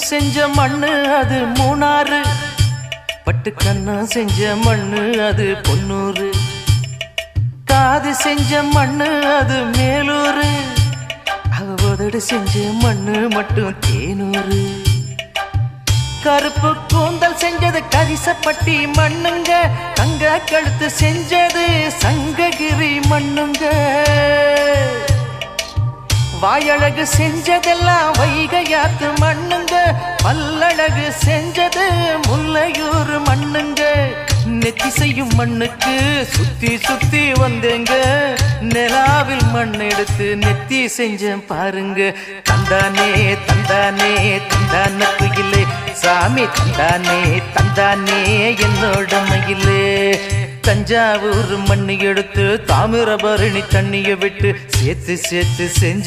செஞ்ச மண்ணு அது மூணாறு, பட்டு கண்ணா செஞ்ச மண்ணு அது பொன்னூறு, காது செஞ்ச மண்ணு அது மேலூரு, அவதோடு செஞ்ச மண்ணு மட்டும் தேனூறு. கருப்பு கூந்தல் செஞ்சது கரிசப்பட்டி மண்ணுங்க, தங்க கழுத்து செஞ்சது சங்ககிரி மண்ணுங்க, வாயழகு செஞ்சதெல்லாம் வைகையாத்து மண்ணுங்க, பல்லழகு செஞ்சது முல்லையூர் மண்ணுங்க. நெத்தி செய்யும் மண்ணுக்கு சுத்தி சுத்தி வந்தேங்க, நிலாவில் மண் எடுத்து நெத்தி செஞ்சேன் பாருங்க. தந்தானே தந்தானே தந்தான குயிலே சாமி, தந்தானே தந்தானே என்னோட மயிலே. தஞ்சாவூர் மண்ணு எடுத்து தாமிரபரணி தண்ணிய விட்டு சேர்த்து சேர்த்து செஞ்சு